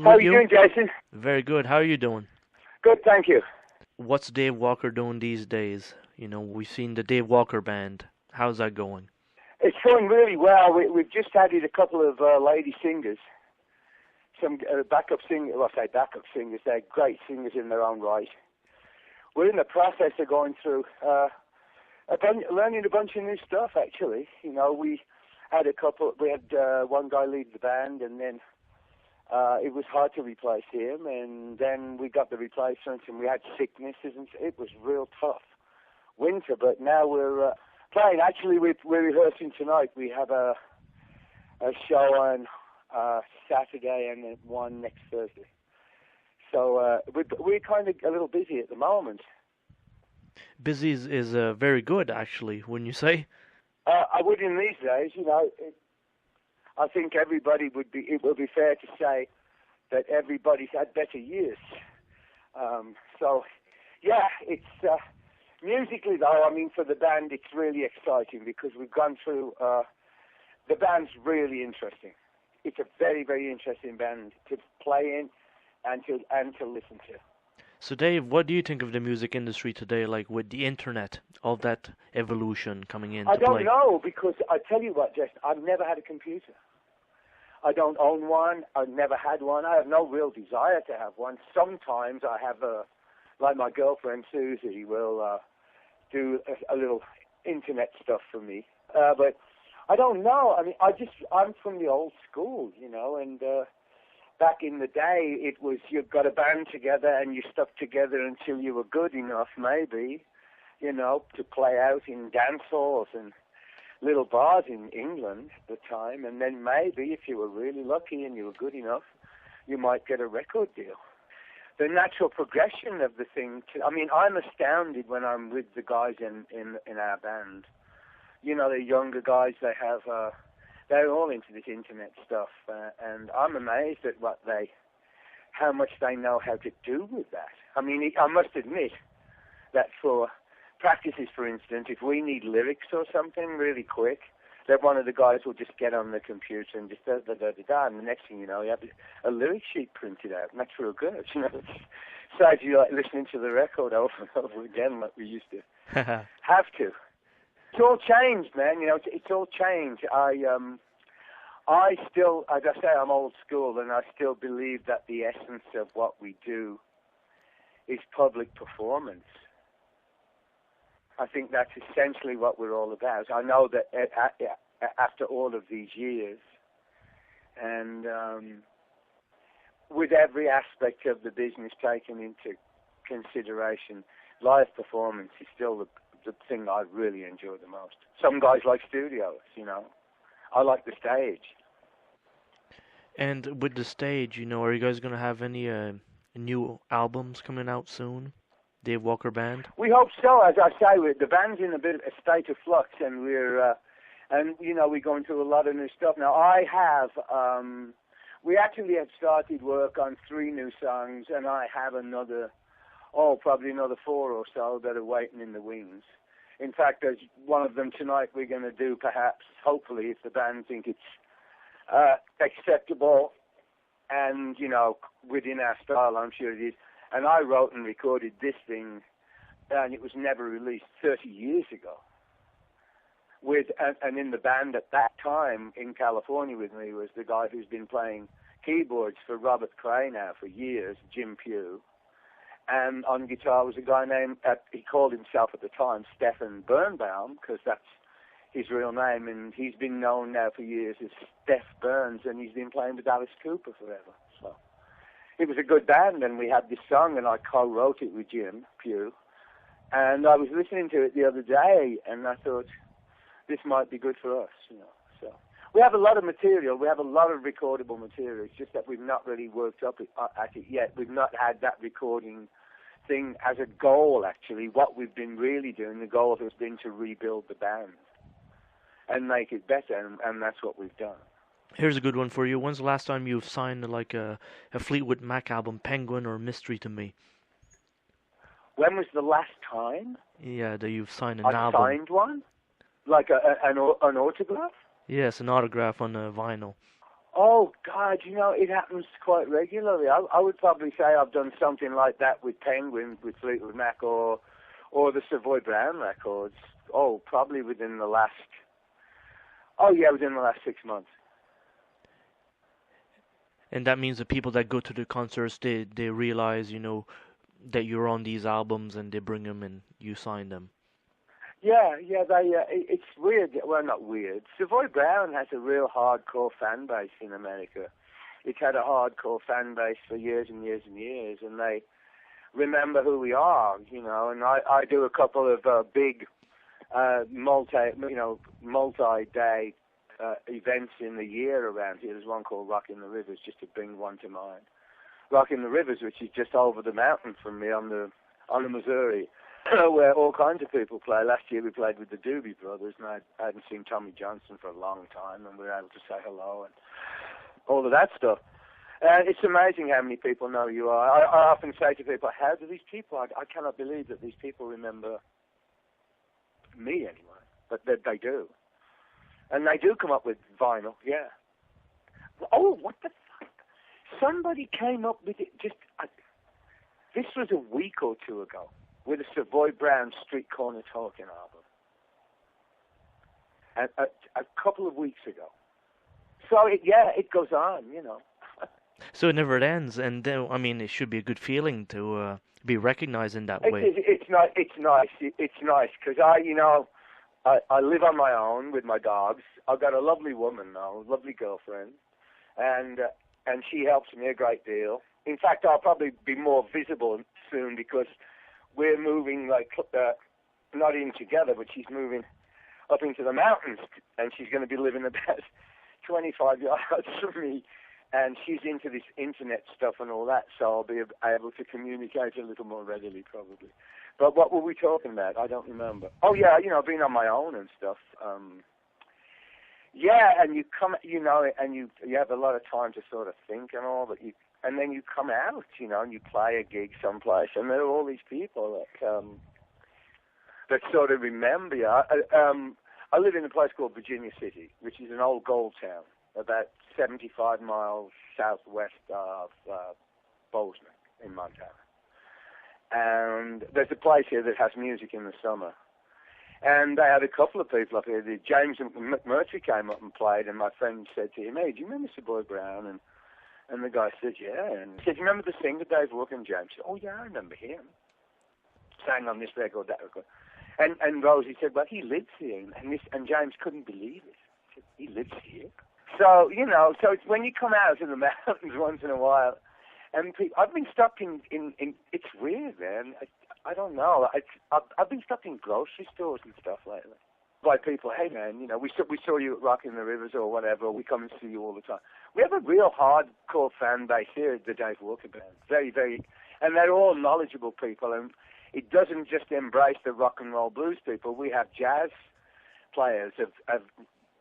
How with are you you? doing, Jason? Very good. How are you doing? Good, thank you. What's Dave Walker doing these days? You know, we've seen the Dave Walker band. How's that going? It's going really well. We've just added a couple of lady singers, some backup singers. Well, I say backup singers. They're great singers in their own right. We're in the process of going through learning a bunch of new stuff. Actually, you know, we had one guy lead the band, and then it was hard to replace him, and then we got the replacements, and we had sicknesses, and it was real tough winter. But now we're playing. Actually, we're rehearsing tonight. We have a show on Saturday and then one next Thursday. So we're kind of a little busy at the moment. Busy is very good, actually, wouldn't you say? I would in these days, you know. I think it would be fair to say that everybody's had better years. So, yeah, it's musically though. I mean, for the band, it's really exciting because we've gone through. The band's really interesting. It's a very, very interesting band to play in and to listen to. So, Dave, what do you think of the music industry today, like with the internet, all that evolution coming into I don't play? know, because I tell you what, Jess, I've never had a computer. I don't own one. I've never had one. I have no real desire to have one. Sometimes I have like my girlfriend Susie will do a little internet stuff for me. But I don't know. I mean, I'm from the old school, you know, and back in the day, it was you got a band together and you stuck together until you were good enough, maybe, you know, to play out in dance halls and little bars in England at the time. And then maybe, if you were really lucky and you were good enough, you might get a record deal. The natural progression of the thing, I mean, I'm astounded when I'm with the guys in our band. You know, the younger guys, they're all into this internet stuff, and I'm amazed at how much they know how to do with that. I mean, I must admit that for practices, for instance, if we need lyrics or something really quick, that one of the guys will just get on the computer and just da-da-da-da-da, and the next thing you know, you have a lyric sheet printed out, and that's real good, you know. Besides, you like listening to the record over and over again like we used to have to. It's all changed, man. You know, it's all changed. I still, as I say, I'm old school, and I still believe that the essence of what we do is public performance. I think that's essentially what we're all about. I know that after all of these years, and with every aspect of the business taken into consideration, live performance is still the thing I really enjoy the most. Some guys like studios, you know. I like the stage. And with the stage, you know, are you guys going to have any new albums coming out soon? Dave Walker Band? We hope so. As I say, the band's in a bit of a state of flux, and we're going through a lot of new stuff. Now, we actually have started work on 3 new songs, and I have probably another 4 or so that are waiting in the wings. In fact, there's one of them tonight we're going to do, perhaps, hopefully, if the band think it's acceptable and, you know, within our style, I'm sure it is. And I wrote and recorded this thing, and it was never released 30 years ago. And in the band at that time in California with me was the guy who's been playing keyboards for Robert Cray now for years, Jim Pugh. And on guitar was a guy named, he called himself at the time Stephen Birnbaum, because that's his real name, and he's been known now for years as Steph Burns, and he's been playing with Alice Cooper forever. So it was a good band, and we had this song, and I co-wrote it with Jim Pugh. And I was listening to it the other day, and I thought, this might be good for us, you know. So we have a lot of material. We have a lot of recordable material. It's just that we've not really worked up at it yet. We've not had that recording thing as a goal, actually. What we've been really doing, the goal has been to rebuild the band and make it better, and that's what we've done. Here's a good one for you. When's the last time you've signed like a Fleetwood Mac album, Penguin or Mystery to Me? When was the last time? Yeah, that you've signed an I album. signed one? Like an autograph? Yes, an autograph on a vinyl. Oh, God, it happens quite regularly. I would probably say I've done something like that with Penguin, with Fleetwood Mac, or the Savoy Brown records. Oh, probably within the last 6 months. And that means the people that go to the concerts, they realize, that you're on these albums, and they bring them and you sign them. Yeah, it's weird. Well, not weird. Savoy Brown has a real hardcore fan base in America. It's had a hardcore fan base for years and years and years, and they remember who we are, and I do a couple of big multi-day events in the year around here. There's one called Rock in the Rivers, just to bring one to mind. Rock in the Rivers, which is just over the mountain from me on the Missouri, where all kinds of people play. Last year we played with the Doobie Brothers, and I hadn't seen Tommy Johnson for a long time, and we were able to say hello and all of that stuff. And it's amazing how many people know you are. I often say to people, how do these people, I cannot believe that these people remember me anyway, but they do. And they do come up with vinyl, yeah. Oh, what the fuck? Somebody came up with it this was a week or two ago, with a Savoy Brown Street Corner Talking album. A couple of weeks ago. So, it goes on, So it never ends, and it should be a good feeling to be recognized in that way. It's nice. It's nice because I live on my own with my dogs. I've got a lovely woman now, a lovely girlfriend, and she helps me a great deal. In fact, I'll probably be more visible soon because we're moving not in together, but she's moving up into the mountains, and she's going to be living about 25 yards from me. And she's into this internet stuff and all that, so I'll be able to communicate a little more readily, probably. But what were we talking about? I don't remember. Oh, yeah, being on my own and stuff. And you come, and you have a lot of time to sort of think and all, and then you come out, and you play a gig someplace, and there are all these people that sort of remember you. I live in a place called Virginia City, which is an old gold town, about 75 miles southwest of Bozeman in Montana. And there's a place here that has music in the summer. And they had a couple of people up here. James McMurtry came up and played, and my friend said to him, hey, do you remember Savoy Brown? And the guy said, yeah. And he said, you remember the singer, Dave Walker? And James said, oh, yeah, I remember him. Sang on this record, that record. And Rosie said, well, he lives here. And James couldn't believe it. He said, he lives here? So, so it's when you come out to the mountains once in a while, and I've been stuck in it's weird, man. I don't know. I've been stuck in grocery stores and stuff lately. By people, hey, man, we saw you at Rock in the Rivers or whatever. We come and see you all the time. We have a real hardcore fan base here at the Dave Walker Band. Very, very, and they're all knowledgeable people. And it doesn't just embrace the rock and roll blues people. We have jazz players of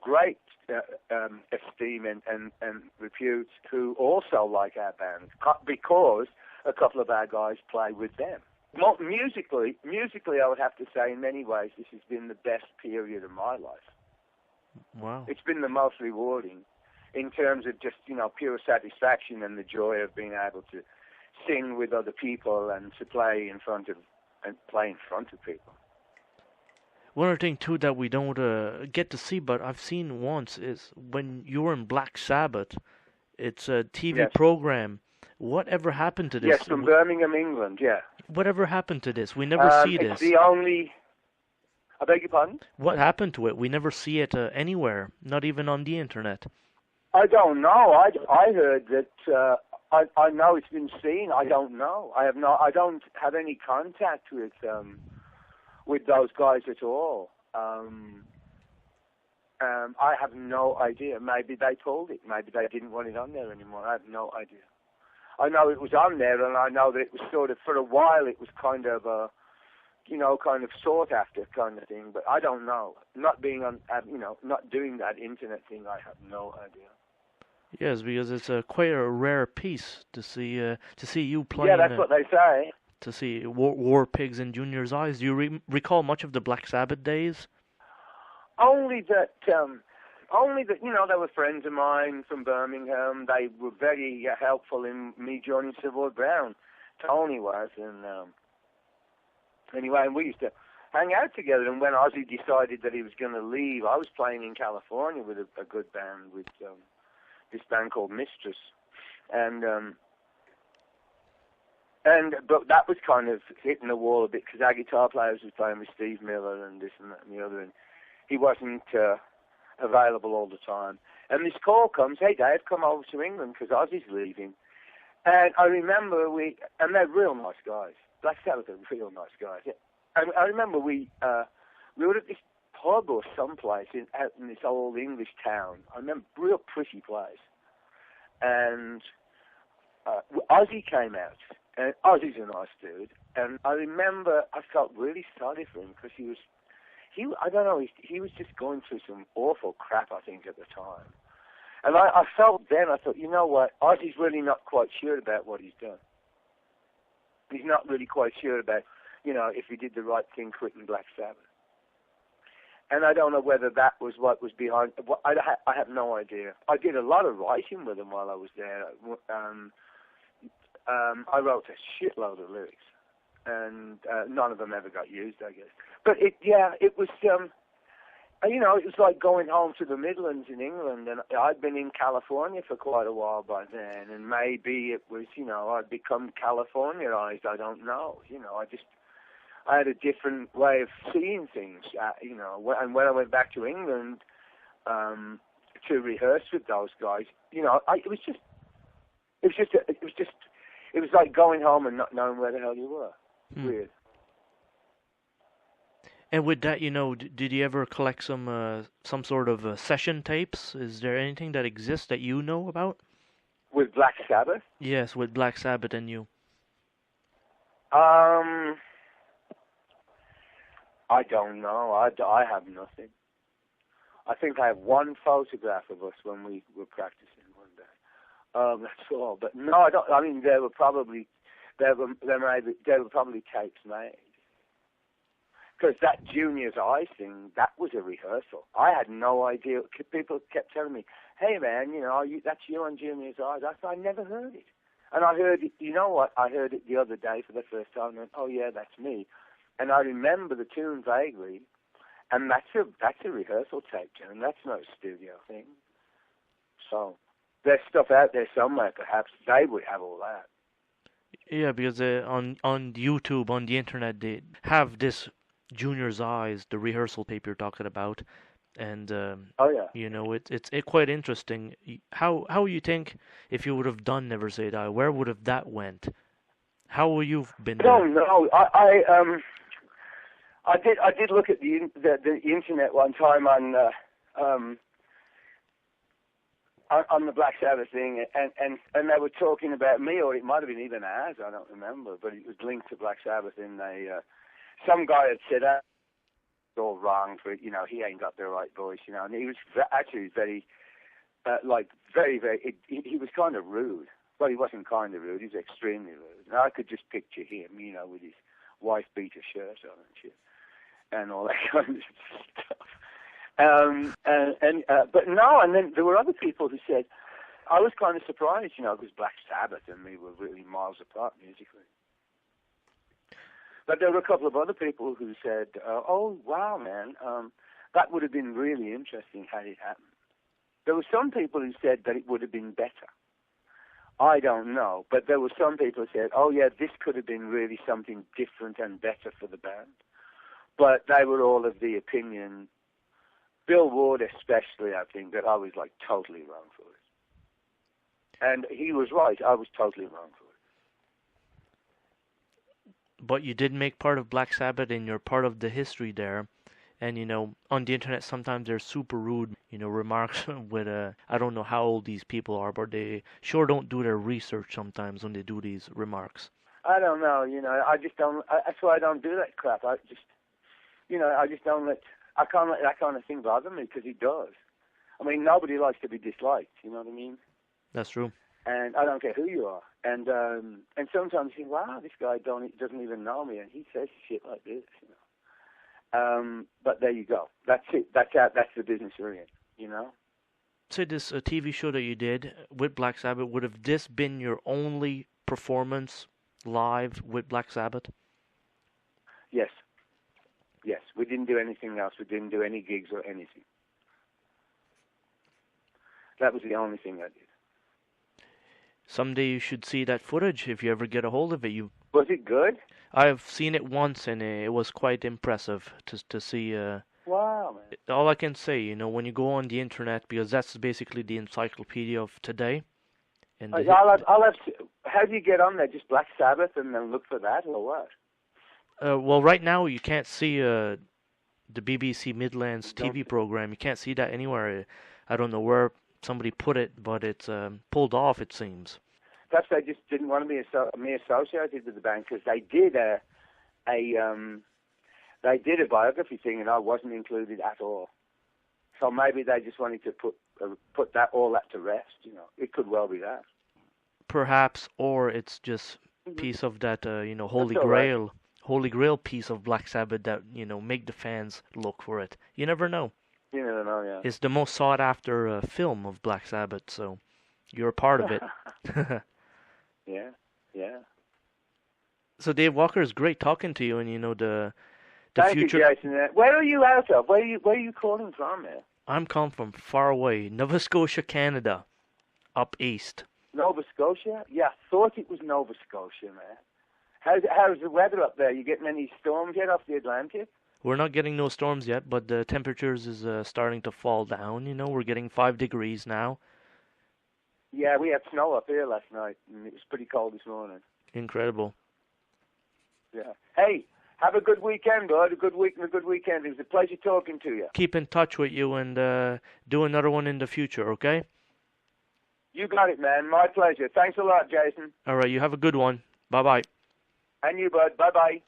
great esteem and repute who also like our band because a couple of our guys play with them. Well, musically, I would have to say in many ways this has been the best period of my life. Wow. It's been the most rewarding in terms of just, pure satisfaction and the joy of being able to sing with other people and to play in front of people. One other thing, too, that we don't get to see, but I've seen once, is when you were in Black Sabbath, it's a TV program. Whatever happened to this? Yes, from Birmingham, England, yeah. Whatever happened to this? We never see this. It's the only... I beg your pardon? What happened to it? We never see it anywhere, not even on the internet. I don't know. I heard that... I know it's been seen. I don't know. I don't have any contact with those guys at all. I have no idea. Maybe they pulled it. Maybe they didn't want it on there anymore. I have no idea. I know it was on there, and I know that it was sort of, for a while, it was kind of kind of sought after kind of thing. But I don't know. Not being on, not doing that internet thing, I have no idea. Yes, because it's quite a rare piece to see you playing. Yeah, that's what they say. To see War Pigs in Junior's eyes. Do you recall much of the Black Sabbath days? Only that Only that, they were friends of mine from Birmingham. They were very helpful in me joining Savoy Brown. Tony was, and anyway, and we used to hang out together. And when Ozzy decided that he was going to leave, I was playing in California with a good band, with this band called Mistress, but that was kind of hitting the wall a bit because our guitar player was playing with Steve Miller and this and that and the other, and he wasn't available all the time. And this call comes, "Hey Dave, come over to England because Ozzy's leaving." And I remember and they're real nice guys. Black Sabbath are real nice guys. And I remember we were at this pub or someplace out in this old English town. I remember, real pretty place. And Ozzy came out. And Ozzy's a nice dude. And I remember I felt really sorry for him because he was just going through some awful crap, I think, at the time. And I felt then, I thought, you know what, Ozzy's really not quite sure about what he's done. He's not really quite sure about, if he did the right thing quitting Black Sabbath. And I don't know whether that was what was behind. I have no idea. I did a lot of writing with him while I was there. I wrote a shitload of lyrics, and none of them ever got used, I guess. But it was, it was like going home to the Midlands in England, and I'd been in California for quite a while by then, and maybe it was, I'd become Californiaized, I don't know. I had a different way of seeing things, and when I went back to England to rehearse with those guys, it was like going home and not knowing where the hell you were. Weird. And with that, did you ever collect some sort of session tapes? Is there anything that exists that you know about? With Black Sabbath? Yes, with Black Sabbath and you. I don't know. I have nothing. I think I have one photograph of us when we were practicing one day. That's all. But no, I don't. I mean, there were probably tapes made. Because that Junior's Eye thing, that was a rehearsal. I had no idea. People kept telling me, "Hey man, that's you on Junior's Eyes." I never heard it, and I heard it. You know what? I heard it the other day for the first time, and went, "Oh yeah, that's me." And I remember the tune vaguely, and that's a rehearsal tape, and that's not a studio thing. So there's stuff out there somewhere. Perhaps they would have all that. Yeah, because on YouTube, on the internet, they have this Junior's Eyes, the rehearsal tape you're talking about, and it's quite interesting. How you think if you would have done Never Say Die, where would have that went? How would you have been? I don't know. I did look at the internet one time on the Black Sabbath thing, and they were talking about me, or it might have been even ours, I don't remember, but it was linked to Black Sabbath, and some guy had said, it's all wrong for it, he ain't got the right voice, and he was actually very, he was kind of rude. Well, he wasn't kind of rude, he was extremely rude. And I could just picture him, with his wife beater shirt on and shit, and all that kind of stuff. But no, and then there were other people who said, I was kind of surprised, because Black Sabbath and me were really miles apart musically. But there were a couple of other people who said, oh, wow, man, that would have been really interesting had it happened. There were some people who said that it would have been better. I don't know, but there were some people who said, oh, yeah, this could have been really something different and better for the band. But they were all of the opinion, Bill Ward especially, I think, that I was, totally wrong for it. And he was right. I was totally wrong for it. But you did make part of Black Sabbath, and you're part of the history there. And, on the internet, sometimes there's super rude, remarks with, I don't know how old these people are, but they sure don't do their research sometimes when they do these remarks. I don't know, I just don't, that's why I don't do that crap. I just don't I can't let that kind of thing bother me, because he does. I mean, nobody likes to be disliked, you know what I mean? That's true. And I don't care who you are. And sometimes you think, wow, this guy doesn't even know me, and he says shit like this, But there you go. That's it. That's the business we're in, say this TV show that you did with Black Sabbath, would have this been your only performance live with Black Sabbath? Yes. Yes, we didn't do anything else. We didn't do any gigs or anything. That was the only thing I did. Someday you should see that footage if you ever get a hold of it. Was it good? I've seen it once, and it was quite impressive to see. Wow, man. All I can say, you know, when you go on the internet, because that's basically the encyclopedia of today. And how do you get on there? Just Black Sabbath and then look for that, or what? Well, right now you can't see the BBC Midlands TV program. You can't see that anywhere. I don't know where somebody put it, but it's pulled off, it seems. Perhaps they just didn't want to be associated with the band, because they did a biography thing, and I wasn't included at all. So maybe they just wanted to put all that to rest. You know, it could well be that. Perhaps, or it's just piece of that Holy Grail piece of Black Sabbath that make the fans look for it. You never know. You never know, yeah. It's the most sought after film of Black Sabbath, so you're a part of it. Yeah. So Dave Walker, is great talking to you, and the Thank future. You, Jason. Where are you out of? Where are you calling from, man? I'm calling from far away, Nova Scotia, Canada, up east. Nova Scotia? Yeah, I thought it was Nova Scotia, man. How's the weather up there? You getting any storms yet off the Atlantic? We're not getting no storms yet, but the temperatures is starting to fall down. We're getting 5 degrees now. Yeah, we had snow up here last night, and it was pretty cold this morning. Incredible. Yeah. Hey, have a good weekend, bud. A good week and a good weekend. It was a pleasure talking to you. Keep in touch with you and do another one in the future, okay? You got it, man. My pleasure. Thanks a lot, Jason. All right, you have a good one. Bye-bye. And you, bud. Bye-bye.